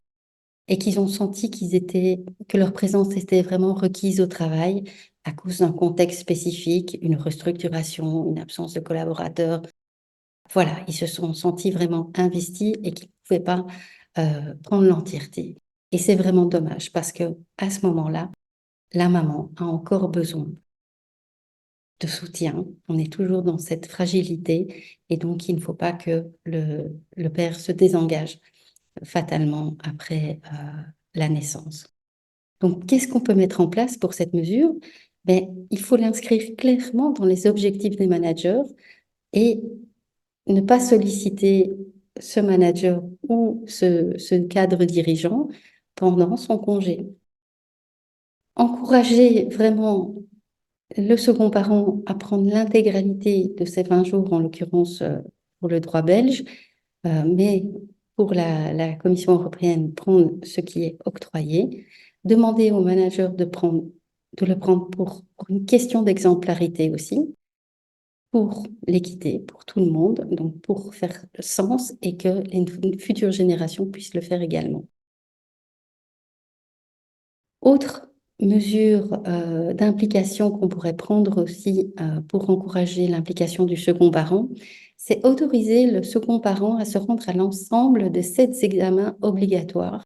Speaker 2: et qu'ils ont senti que leur présence était vraiment requise au travail à cause d'un contexte spécifique, une restructuration, une absence de collaborateurs. Voilà, ils se sont sentis vraiment investis et qu'ils ne pouvaient pas prendre l'entièreté. Et c'est vraiment dommage parce que à ce moment-là, la maman a encore besoin de soutien. On est toujours dans cette fragilité et donc il ne faut pas que le père se désengage fatalement après la naissance. Donc, qu'est-ce qu'on peut mettre en place pour cette mesure? Il faut l'inscrire clairement dans les objectifs des managers et ne pas solliciter ce manager ou ce cadre dirigeant pendant son congé. Encourager vraiment le second parent à prendre l'intégralité de ces 20 jours, en l'occurrence pour le droit belge, mais pour la Commission européenne, prendre ce qui est octroyé, demander au manager de le prendre pour une question d'exemplarité aussi, pour l'équité, pour tout le monde, donc pour faire sens et que les futures générations puissent le faire également. Autre mesure d'implication qu'on pourrait prendre aussi pour encourager l'implication du second parent, c'est autoriser le second parent à se rendre à l'ensemble de 7 examens obligatoires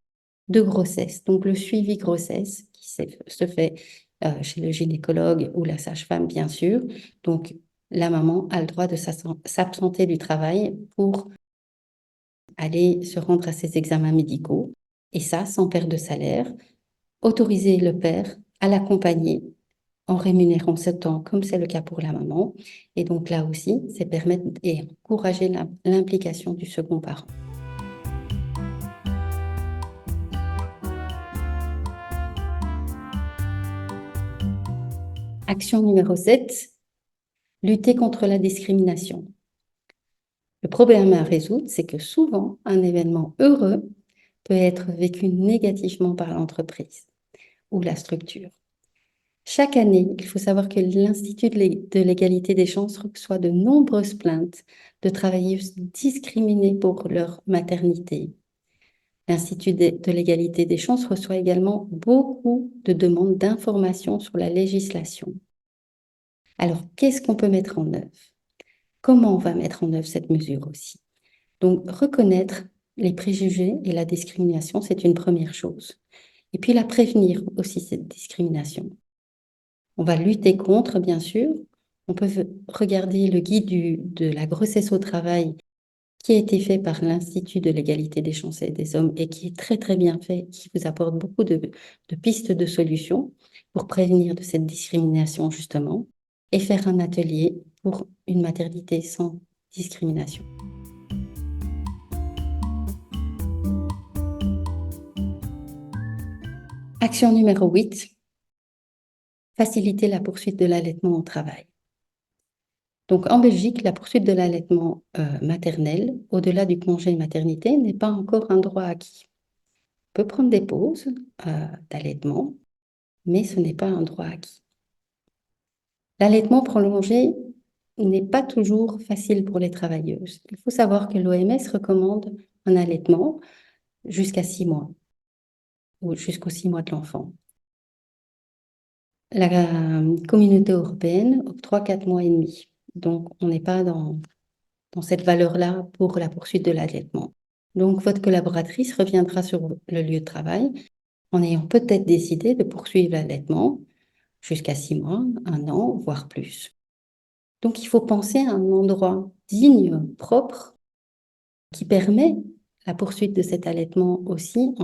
Speaker 2: de grossesse. Donc le suivi grossesse qui se fait chez le gynécologue ou la sage-femme, bien sûr. Donc la maman a le droit de s'absenter du travail pour aller se rendre à ces examens médicaux. Et ça, sans perte de salaire. Autoriser le père à l'accompagner en rémunérant ce temps, comme c'est le cas pour la maman. Et donc là aussi, c'est permettre et encourager l'implication du second parent. Action numéro 7, lutter contre la discrimination. Le problème à résoudre, c'est que souvent, un événement heureux peut être vécu négativement par l'entreprise ou la structure. Chaque année, il faut savoir que l'Institut de l'égalité des chances reçoit de nombreuses plaintes de travailleuses discriminées pour leur maternité. L'Institut de l'égalité des chances reçoit également beaucoup de demandes d'informations sur la législation. Alors, qu'est-ce qu'on peut mettre en œuvre? Comment on va mettre en œuvre cette mesure aussi? Donc, reconnaître les préjugés et la discrimination, c'est une première chose. Et puis, la prévenir aussi, cette discrimination. On va lutter contre, bien sûr. On peut regarder le guide de la grossesse au travail qui a été fait par l'Institut de l'égalité des chances et des hommes et qui est très, très bien fait, qui vous apporte beaucoup de pistes de solutions pour prévenir de cette discrimination, justement, et faire un atelier pour une maternité sans discrimination. Action numéro 8, faciliter la poursuite de l'allaitement au travail. Donc, en Belgique, la poursuite de l'allaitement maternel, au-delà du congé maternité, n'est pas encore un droit acquis. On peut prendre des pauses d'allaitement, mais ce n'est pas un droit acquis. L'allaitement prolongé n'est pas toujours facile pour les travailleuses. Il faut savoir que l'OMS recommande un allaitement jusqu'à 6 mois, ou jusqu'aux 6 mois de l'enfant. La communauté européenne octroie 4 mois et demi. Donc, on n'est pas dans cette valeur-là pour la poursuite de l'allaitement. Donc, votre collaboratrice reviendra sur le lieu de travail en ayant peut-être décidé de poursuivre l'allaitement jusqu'à 6 mois, 1 an, voire plus. Donc, il faut penser à un endroit digne, propre, qui permet la poursuite de cet allaitement aussi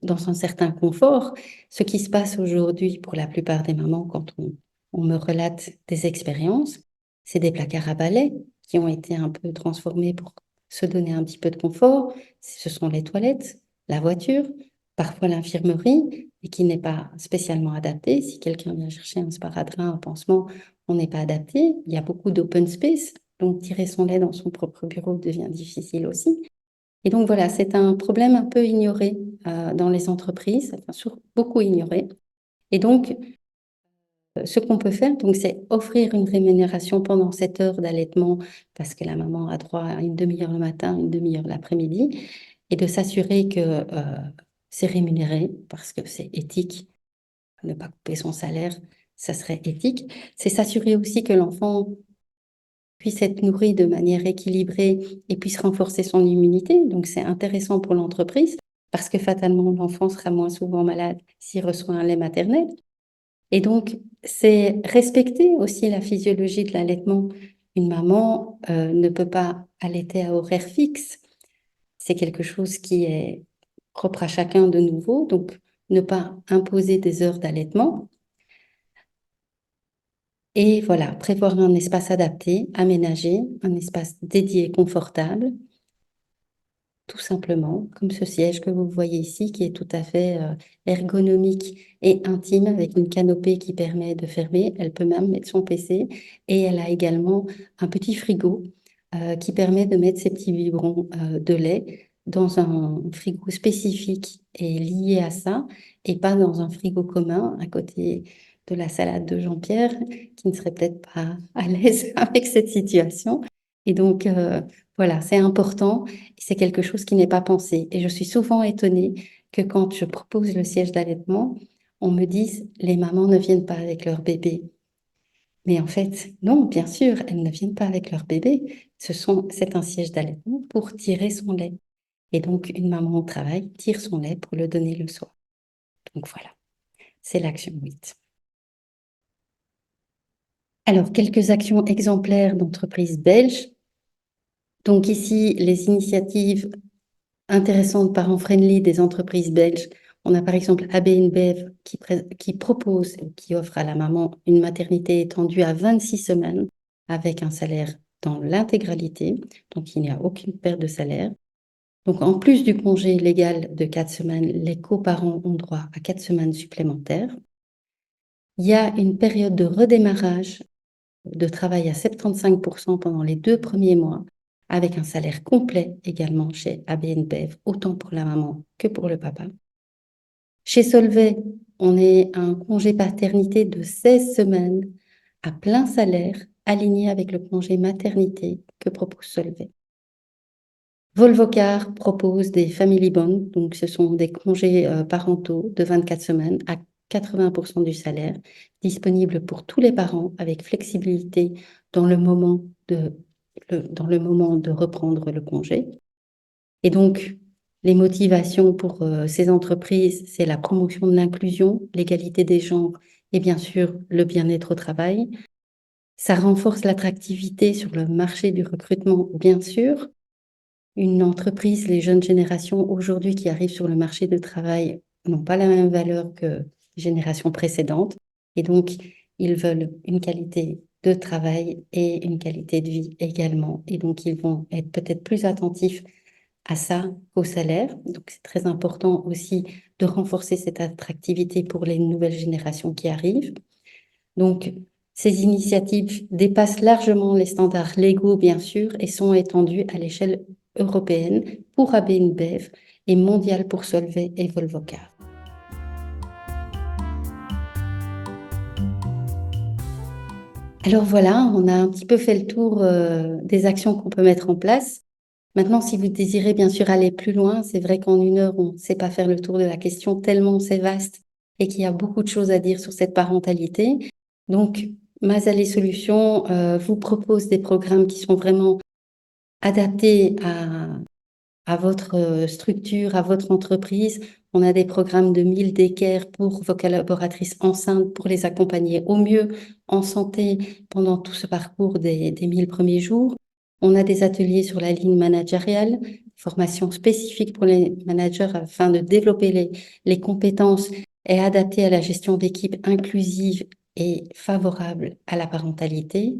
Speaker 2: dans un certain confort. Ce qui se passe aujourd'hui pour la plupart des mamans quand on me relate des expériences, c'est des placards à balai qui ont été un peu transformés pour se donner un petit peu de confort. Ce sont les toilettes, la voiture, parfois l'infirmerie, et qui n'est pas spécialement adaptée. Si quelqu'un vient chercher un sparadrap, un pansement, on n'est pas adapté. Il y a beaucoup d'open space, donc tirer son lait dans son propre bureau devient difficile aussi. Et donc voilà, c'est un problème un peu ignoré dans les entreprises, enfin, beaucoup ignoré. Et donc, ce qu'on peut faire, donc, c'est offrir une rémunération pendant 7 heures d'allaitement, parce que la maman a droit à une demi-heure le matin, une demi-heure l'après-midi, et de s'assurer que c'est rémunéré, parce que c'est éthique. Ne pas couper son salaire, ça serait éthique. C'est s'assurer aussi que l'enfant puisse être nourri de manière équilibrée et puisse renforcer son immunité. Donc, c'est intéressant pour l'entreprise parce que fatalement, l'enfant sera moins souvent malade s'il reçoit un lait maternel. Et donc, c'est respecter aussi la physiologie de l'allaitement. Une maman ne peut pas allaiter à horaire fixe. C'est quelque chose qui est propre à chacun de nouveau. Donc, ne pas imposer des heures d'allaitement. Et voilà, prévoir un espace adapté, aménagé, un espace dédié et confortable, tout simplement, comme ce siège que vous voyez ici, qui est tout à fait ergonomique et intime, avec une canopée qui permet de fermer. Elle peut même mettre son PC et elle a également un petit frigo qui permet de mettre ses petits biberons de lait dans un frigo spécifique et lié à ça, et pas dans un frigo commun à côté de la salade de Jean-Pierre, qui ne serait peut-être pas à l'aise avec cette situation. Et donc, voilà, c'est important et c'est quelque chose qui n'est pas pensé. Et je suis souvent étonnée que quand je propose le siège d'allaitement, on me dise les mamans ne viennent pas avec leur bébé. Mais en fait, non, bien sûr, elles ne viennent pas avec leur bébé. C'est un siège d'allaitement pour tirer son lait. Et donc, une maman au travail tire son lait pour le donner le soir. Donc voilà, c'est l'action 8. Alors, quelques actions exemplaires d'entreprises belges. Donc ici, les initiatives intéressantes, parent-friendly des entreprises belges. On a par exemple AB InBev qui propose, qui offre à la maman une maternité étendue à 26 semaines avec un salaire dans l'intégralité. Donc, il n'y a aucune perte de salaire. Donc, en plus du congé légal de 4 semaines, les coparents ont droit à 4 semaines supplémentaires. Il y a une période de redémarrage de travail à 75% pendant les 2 premiers mois, avec un salaire complet également chez AB InBev, autant pour la maman que pour le papa. Chez Solvay, on est un congé paternité de 16 semaines à plein salaire, aligné avec le congé maternité que propose Solvay. Volvocar propose des family bonds, donc ce sont des congés parentaux de 24 semaines à 80% du salaire, disponibles pour tous les parents avec flexibilité dans le moment de reprendre le congé. Et donc, les motivations pour ces entreprises, c'est la promotion de l'inclusion, l'égalité des genres et bien sûr le bien-être au travail. Ça renforce l'attractivité sur le marché du recrutement, bien sûr. Une entreprise, les jeunes générations aujourd'hui qui arrivent sur le marché du travail n'ont pas la même valeur que les générations précédentes. Et donc, ils veulent une qualité de travail et une qualité de vie également. Et donc, ils vont être peut-être plus attentifs à ça qu'au salaire. Donc, c'est très important aussi de renforcer cette attractivité pour les nouvelles générations qui arrivent. Donc, ces initiatives dépassent largement les standards légaux, bien sûr, et sont étendues à l'échelle européenne pour AB InBev et mondiale pour Solvay et Volvocar. Alors voilà, on a un petit peu fait le tour des actions qu'on peut mettre en place. Maintenant, si vous désirez bien sûr aller plus loin, c'est vrai qu'en 1 heure, on ne sait pas faire le tour de la question tellement c'est vaste et qu'il y a beaucoup de choses à dire sur cette parentalité. Donc, Mazalé Solutions vous propose des programmes qui sont vraiment adaptés à votre structure, à votre entreprise. On a des programmes de 1000 d'équerre pour vos collaboratrices enceintes pour les accompagner au mieux en santé pendant tout ce parcours des 1000 premiers jours. On a des ateliers sur la ligne managériale, formation spécifique pour les managers afin de développer les compétences et adapter à la gestion d'équipe inclusive et favorable à la parentalité.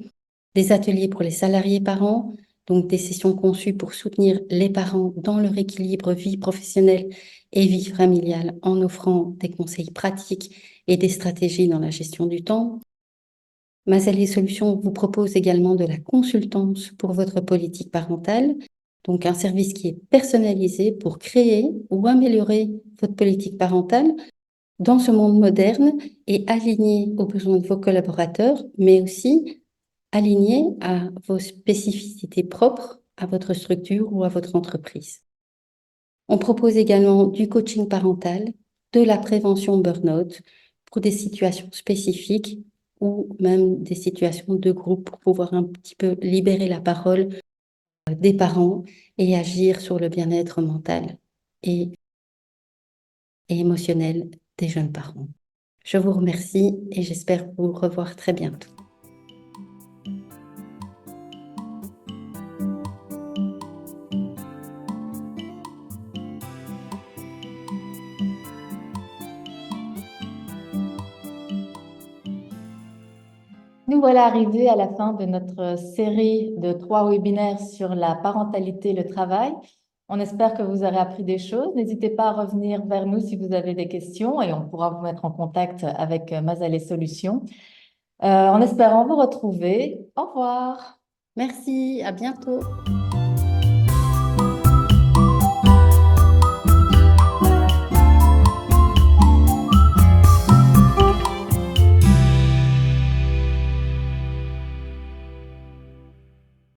Speaker 2: Des ateliers pour les salariés parents, donc des sessions conçues pour soutenir les parents dans leur équilibre vie professionnelle et vie familiale en offrant des conseils pratiques et des stratégies dans la gestion du temps. Mazalé Solutions vous propose également de la consultance pour votre politique parentale, donc un service qui est personnalisé pour créer ou améliorer votre politique parentale dans ce monde moderne et aligné aux besoins de vos collaborateurs, mais aussi aligné à vos spécificités propres à votre structure ou à votre entreprise. On propose également du coaching parental, de la prévention burn-out pour des situations spécifiques ou même des situations de groupe pour pouvoir un petit peu libérer la parole des parents et agir sur le bien-être mental et émotionnel des jeunes parents. Je vous remercie et j'espère vous revoir très bientôt.
Speaker 1: Nous voilà arrivés à la fin de notre série de 3 webinaires sur la parentalité et le travail. On espère que vous aurez appris des choses. N'hésitez pas à revenir vers nous si vous avez des questions et on pourra vous mettre en contact avec Mazalé Solutions. En espérant vous retrouver. Au revoir.
Speaker 2: Merci, à bientôt.